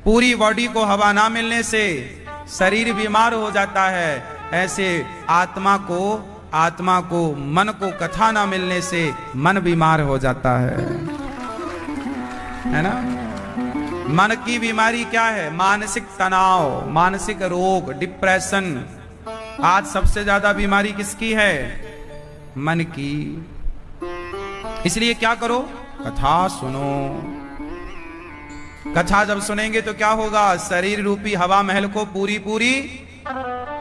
पूरी बॉडी को हवा ना मिलने से शरीर बीमार हो जाता है, ऐसे आत्मा को मन को कथा ना मिलने से मन बीमार हो जाता है ना। मन की बीमारी क्या है? मानसिक तनाव, मानसिक रोग, डिप्रेशन। आज सबसे ज्यादा बीमारी किसकी है? मन की। इसलिए क्या करो? कथा सुनो। कथा जब सुनेंगे तो क्या होगा? शरीर रूपी हवा महल को पूरी पूरी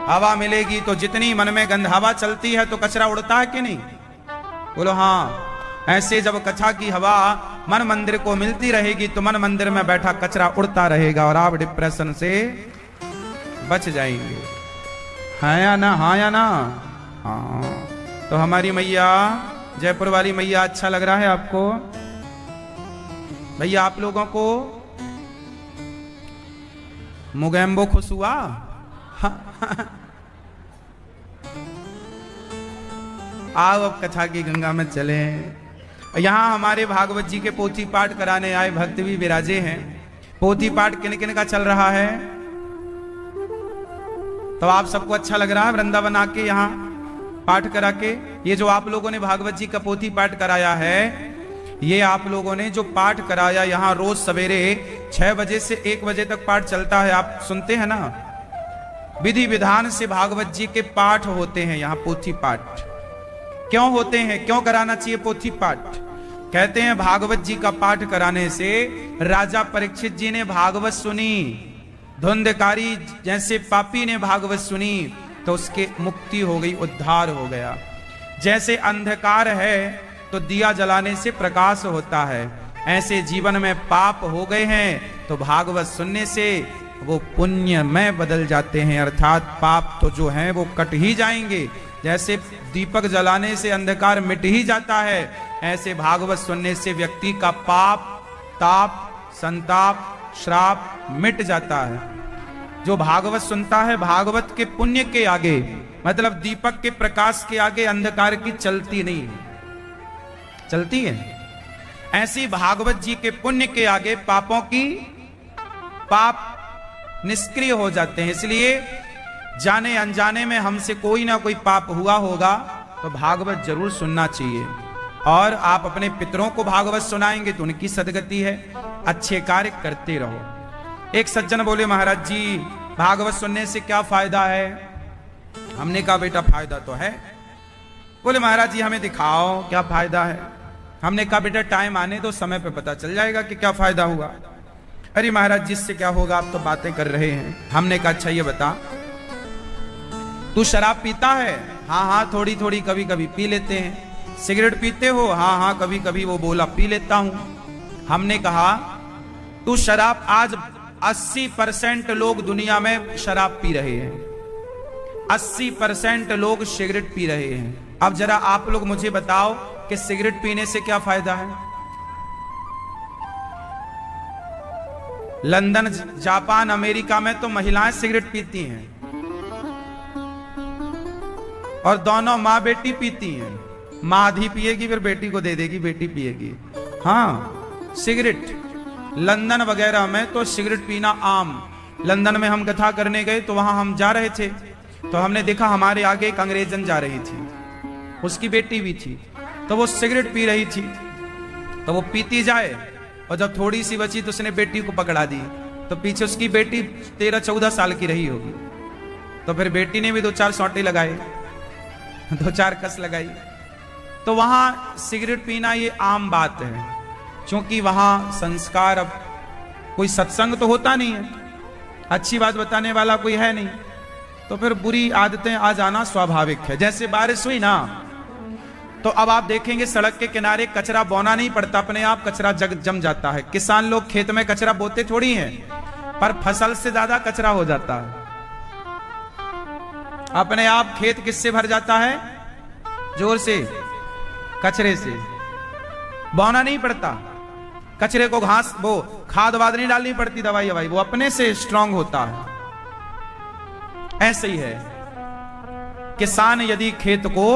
हवा मिलेगी। तो जितनी मन में गंध हवा चलती है तो कचरा उड़ता है कि नहीं? बोलो हाँ। ऐसे जब कथा की हवा मन मंदिर को मिलती रहेगी तो मन मंदिर में बैठा कचरा उड़ता रहेगा और आप डिप्रेशन से बच जाएंगे। हाँ या ना? हाँ या ना? हाँ। तो हमारी मैया, जयपुर वाली मैया, अच्छा लग रहा है आपको? भैया आप लोगों को मुगैम्बो खुश हुआ? आओ अब कथा की गंगा में चले। यहाँ हमारे भागवत जी के पोथी पाठ कराने आए भक्त भी विराजे हैं। पोथी पाठ किन किन का चल रहा है? तो आप सबको अच्छा लग रहा है वृंदावन आके यहाँ पाठ करा के? ये जो आप लोगों ने भागवत जी का पोथी पाठ कराया है, ये आप लोगों ने जो पाठ कराया यहाँ रोज सवेरे 6 बजे से 1 बजे तक पाठ चलता है, आप सुनते हैं ना? विधि विधान से भागवत जी के पाठ होते हैं यहाँ। पोथी पाठ क्यों होते हैं? क्यों कराना चाहिए पोथी पाठ? कहते हैं भागवत जी का पाठ कराने से राजा परीक्षित जी ने भागवत सुनी, धुंधकारी जैसे पापी ने भागवत सुनी तो उसके मुक्ति हो गई, उद्धार हो गया। जैसे अंधकार है तो दिया जलाने से प्रकाश होता है, ऐसे जीवन में पाप हो गए हैं तो भागवत सुनने से वो पुण्य में बदल जाते हैं, अर्थात पाप तो जो है वो कट ही जाएंगे। जैसे दीपक जलाने से अंधकार मिट ही जाता है, ऐसे भागवत सुनने से व्यक्ति का पाप, ताप, संताप, श्राप मिट जाता है। जो भागवत सुनता है, भागवत के पुण्य के आगे, मतलब दीपक के प्रकाश के आगे अंधकार की चलती नहीं है, चलती है। ऐसी भागवत जी के पुण्य के आगे पापों की, पाप निष्क्रिय हो जाते हैं। इसलिए जाने अनजाने में हमसे कोई ना कोई पाप हुआ होगा तो भागवत जरूर सुनना चाहिए। और आप अपने पितरों को भागवत सुनाएंगे तो उनकी सदगति है। अच्छे कार्य करते रहो। एक सज्जन बोले, महाराज जी भागवत सुनने से क्या फायदा है? हमने कहा बेटा फायदा तो है। बोले महाराज जी हमें दिखाओ क्या फायदा है। हमने कहा बेटा टाइम आने दो, समय पे पता चल जाएगा कि क्या फायदा हुआ। अरे महाराज जिससे क्या होगा, आप तो बातें कर रहे हैं। हमने कहा अच्छा ये बता, तू शराब पीता है? हाँ हाँ थोड़ी थोड़ी कभी कभी पी लेते हैं। सिगरेट पीते हो? हाँ हाँ कभी कभी वो बोला पी लेता हूं। हमने कहा तू शराब, आज 80% लोग दुनिया में शराब पी रहे हैं, 80% लोग सिगरेट पी रहे हैं। अब जरा आप लोग मुझे बताओ कि सिगरेट पीने से क्या फायदा है? लंदन, जापान, अमेरिका में तो महिलाएं सिगरेट पीती हैं और दोनों माँ बेटी पीती हैं। माँ आधी पिएगी फिर बेटी को दे देगी, बेटी पिएगी। हाँ सिगरेट, लंदन वगैरह में तो सिगरेट पीना आम। लंदन में हम कथा करने गए तो वहां हम जा रहे थे तो हमने देखा हमारे आगे एक अंग्रेजन जा रही थी, उसकी बेटी भी थी, तो वो सिगरेट पी रही थी। तो वो पीती जाए और जब थोड़ी सी बची तो उसने बेटी को पकड़ा दी। तो पीछे उसकी बेटी 13-14 साल की रही होगी। तो फिर बेटी ने भी 2-4 सौटे लगाए, 2-4 कस लगाई। तो वहां सिगरेट पीना ये आम बात है, क्योंकि वहां संस्कार, अब कोई सत्संग तो होता नहीं है, अच्छी बात बताने वाला कोई है नहीं, तो फिर बुरी आदतें आ जाना स्वाभाविक है। जैसे बारिश हुई ना तो अब आप देखेंगे सड़क के किनारे कचरा बोना नहीं पड़ता, अपने आप कचरा जम जाता है। किसान लोग खेत में कचरा बोते थोड़ी हैं, पर फसल से ज्यादा कचरा हो जाता है। अपने आप खेत किससे भर जाता है? जोर से, कचरे से। बोना नहीं पड़ता, कचरे को घास, वो खाद वाद नहीं डालनी पड़ती, दवाई ववाई, वो अपने से स्ट्रांग होता है। ऐसे ही है, किसान यदि खेत को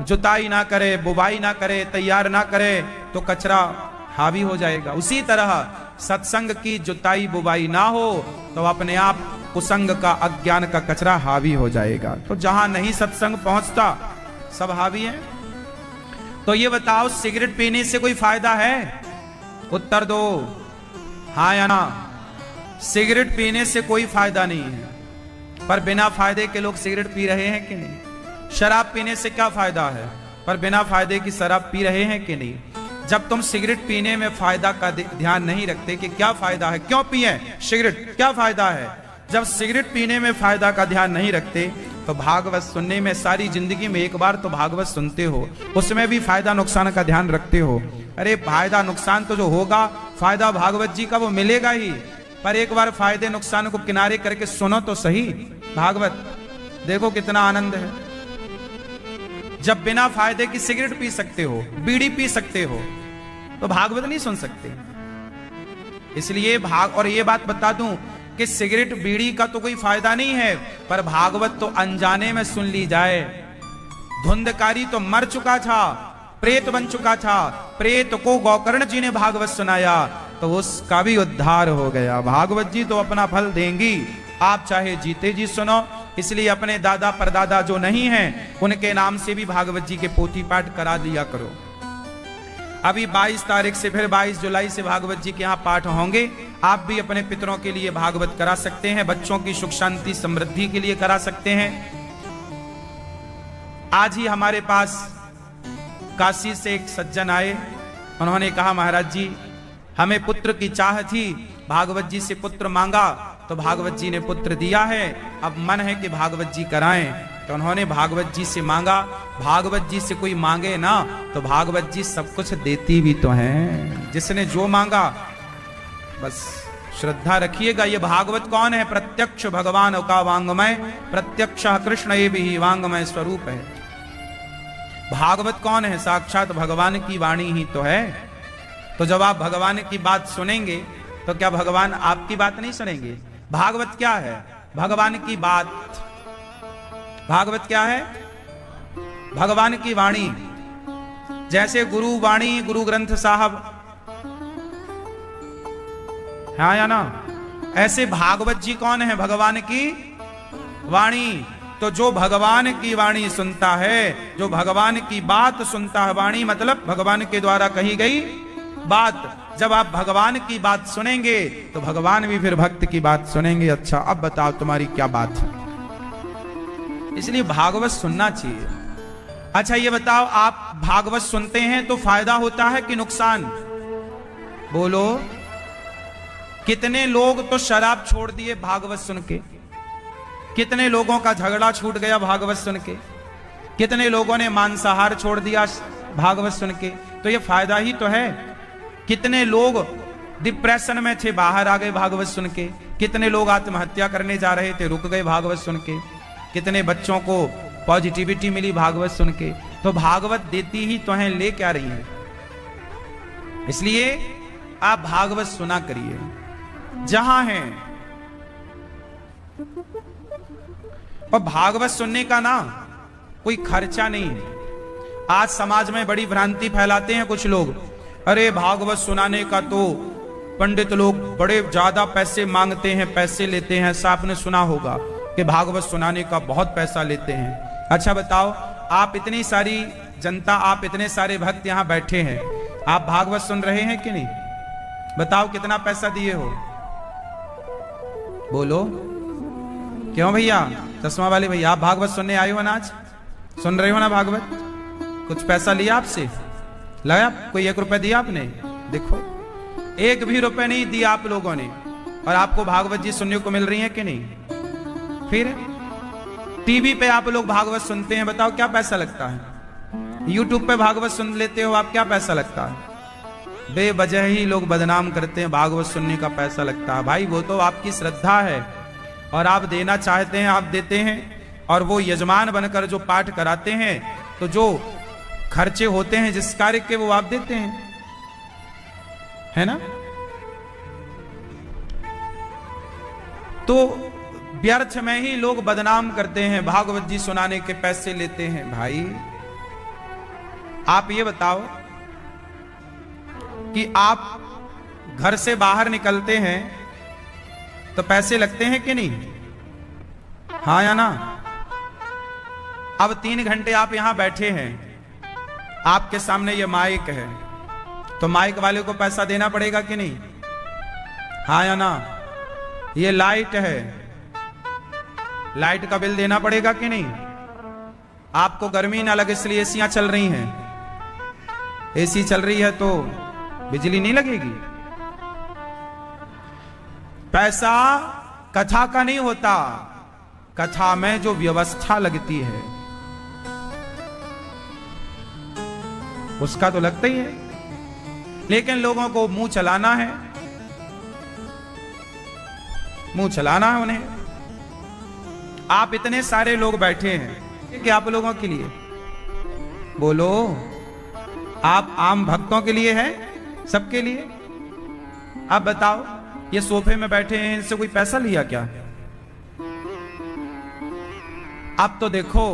जुताई ना करे, बुवाई ना करे, तैयार ना करे तो कचरा हावी हो जाएगा। उसी तरह सत्संग की जुताई बुबाई ना हो तो अपने आप कुसंग का, अज्ञान का कचरा हावी हो जाएगा। तो जहां नहीं सत्संग पहुंचता सब हावी है। तो ये बताओ, सिगरेट पीने से कोई फायदा है? उत्तर दो, हाँ या ना। सिगरेट पीने से कोई फायदा नहीं है, पर बिना फायदे के लोग सिगरेट पी रहे हैं कि नहीं? शराब पीने से क्या फायदा है, पर बिना फायदे की शराब पी रहे हैं कि नहीं? जब तुम सिगरेट पीने में फायदा का ध्यान नहीं रखते कि क्या फायदा है, क्यों पिए सिगरेट, क्या फायदा है, जब सिगरेट पीने में फायदा का ध्यान नहीं रखते तो भागवत सुनने में, सारी जिंदगी में एक बार तो भागवत सुनते हो, उसमें भी फायदा नुकसान का ध्यान रखते हो। अरे फायदा नुकसान तो जो होगा, फायदा भागवत जी का वो मिलेगा ही, पर एक बार फायदे नुकसान को किनारे करके सुनो तो सही भागवत, देखो कितना आनंद है। जब बिना फायदे की सिगरेट पी सकते हो, बीड़ी पी सकते हो, तो भागवत नहीं सुन सकते। इसलिए और ये बात बता दूं कि सिगरेट बीड़ी का तो कोई फायदा नहीं है, पर भागवत तो अनजाने में सुन ली जाए। धुंधकारी तो मर चुका था, प्रेत बन चुका था, प्रेत को गोकर्ण जी ने भागवत सुनाया तो उसका भी उद्धार हो गया। भागवत जी तो अपना फल देंगी, आप चाहे जीते जी सुनो। इसलिए अपने दादा परदादा जो नहीं हैं, उनके नाम से भी भागवत जी के पोथी पाठ करा दिया करो। अभी 22 तारीख से, फिर 22 जुलाई से भागवत जी के यहाँ पाठ होंगे। आप भी अपने पितरों के लिए भागवत करा सकते हैं, बच्चों की सुख शांति समृद्धि के लिए करा सकते हैं। आज ही हमारे पास काशी से एक सज्जन आए, उन्होंने कहा महाराज जी हमें पुत्र की चाह थी, भागवत जी से पुत्र मांगा तो भागवत जी ने पुत्र दिया है, अब मन है कि भागवत जी कराएं। तो उन्होंने भागवत जी से मांगा। भागवत जी से कोई मांगे ना तो भागवत जी सब कुछ देती भी तो हैं, जिसने जो मांगा। बस श्रद्धा रखिएगा। ये भागवत कौन है? प्रत्यक्ष भगवान का वांगमय, प्रत्यक्ष कृष्ण ये भी वांगमय स्वरूप है। भागवत कौन है? साक्षात भगवान की वाणी ही तो है। तो जब आप भगवान की बात सुनेंगे तो क्या भगवान आपकी बात नहीं सुनेंगे? भागवत क्या है? भगवान की बात। भागवत क्या है? भगवान की वाणी। जैसे गुरु वाणी, गुरु ग्रंथ साहब, हाँ या ना, ऐसे भागवत जी कौन है? भगवान की वाणी। तो जो भगवान की वाणी सुनता है, जो भगवान की बात सुनता है, वाणी मतलब भगवान के द्वारा कही गई बात। जब आप भगवान की बात सुनेंगे तो भगवान भी फिर भक्त की बात सुनेंगे। अच्छा अब बताओ तुम्हारी क्या बात है? इसलिए भागवत सुनना चाहिए। अच्छा ये बताओ, आप भागवत सुनते हैं तो फायदा होता है कि नुकसान? बोलो। कितने लोग तो शराब छोड़ दिए भागवत सुन के, कितने लोगों का झगड़ा छूट गया भागवत सुन के, कितने लोगों ने मांसाहार छोड़ दिया भागवत सुन के। तो ये फायदा ही तो है। कितने लोग डिप्रेशन में थे, बाहर आ गए भागवत सुन के। कितने लोग आत्महत्या करने जा रहे थे, रुक गए भागवत सुन के। कितने बच्चों को पॉजिटिविटी मिली भागवत सुन के। तो भागवत देती ही तो है, ले क्या रही है। इसलिए आप भागवत सुना करिए जहां हैं। और भागवत सुनने का ना कोई खर्चा नहीं है। आज समाज में बड़ी भ्रांति फैलाते हैं कुछ लोग, अरे भागवत सुनाने का तो पंडित लोग बड़े ज्यादा पैसे मांगते हैं, पैसे लेते हैं। ऐसा आपने सुना होगा कि भागवत सुनाने का बहुत पैसा लेते हैं। अच्छा बताओ, आप इतनी सारी जनता, आप इतने सारे भक्त यहाँ बैठे हैं, आप भागवत सुन रहे हैं कि नहीं? बताओ कितना पैसा दिए हो? बोलो। क्यों भैया, चश्मा वाले भैया, आप भागवत सुनने आए हो ना? आज सुन रहे हो ना भागवत? कुछ पैसा लिया आपसे? लगा कोई 1 रुपया दिया आपने? देखो 1 भी रुपया नहीं दिया आप लोगों ने, और आपको भागवत जी सुनने को मिल रही है कि नहीं? फिर टीवी पे आप लोग भागवत सुनते हैं, बताओ क्या पैसा लगता है? यूट्यूब पे भागवत सुन लेते हो आप, क्या पैसा लगता है? बेवजह ही लोग बदनाम करते हैं, भागवत सुनने का पैसा लगता है। भाई वो तो आपकी श्रद्धा है और आप देना चाहते हैं, आप देते हैं। और वो यजमान बनकर जो पाठ कराते हैं, तो जो खर्चे होते हैं जिस कार्य के, वो आप देते हैं, है ना? तो व्यर्थ में ही लोग बदनाम करते हैं, भागवत जी सुनाने के पैसे लेते हैं। भाई आप ये बताओ कि आप घर से बाहर निकलते हैं तो पैसे लगते हैं कि नहीं? हाँ या ना? अब 3 घंटे आप यहां बैठे हैं, आपके सामने ये माइक है, तो माइक वाले को पैसा देना पड़ेगा कि नहीं? हाँ या ना? ये लाइट है, लाइट का बिल देना पड़ेगा कि नहीं? आपको गर्मी ना लगे इसलिए एसियां चल रही हैं, एसी चल रही है तो बिजली नहीं लगेगी। पैसा कथा का नहीं होता, कथा में जो व्यवस्था लगती है उसका तो लगता ही है, लेकिन लोगों को मुंह चलाना है, मुंह चलाना है उन्हें। आप इतने सारे लोग बैठे हैं कि आप लोगों के लिए बोलो, आप आम भक्तों के लिए है, सबके लिए? आप बताओ, ये सोफे में बैठे हैं, इनसे कोई पैसा लिया क्या? आप तो देखो,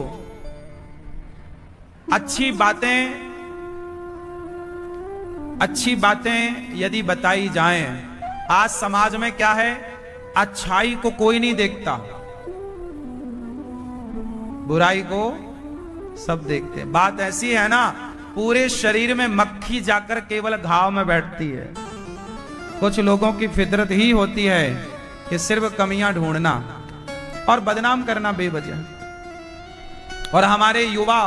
अच्छी बातें यदि बताई जाएं, आज समाज में क्या है, अच्छाई को कोई नहीं देखता, बुराई को सब देखते हैं। बात ऐसी है ना, पूरे शरीर में मक्खी जाकर केवल घाव में बैठती है। कुछ लोगों की फितरत ही होती है कि सिर्फ कमियां ढूंढना और बदनाम करना बेवजह। और हमारे युवा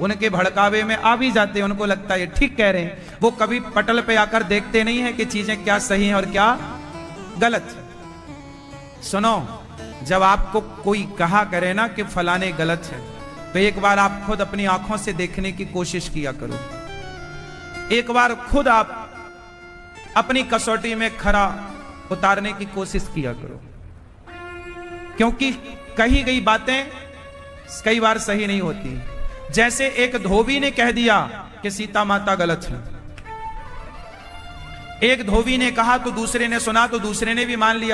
उनके भड़कावे में आ भी जाते हैं, उनको लगता है ठीक कह रहे हैं। वो कभी पटल पे आकर देखते नहीं है कि चीजें क्या सही हैं और क्या गलत। सुनो, जब आपको कोई कहा करे ना कि फलाने गलत है, तो एक बार आप खुद अपनी आंखों से देखने की कोशिश किया करो। एक बार खुद आप अपनी कसौटी में खरा उतारने की कोशिश किया करो, क्योंकि कही गई बातें कई बार सही नहीं होती। जैसे एक धोबी ने कह दिया कि सीता माता गलत है, एक धोबी ने कहा तो दूसरे ने सुना, तो दूसरे ने भी मान लिया।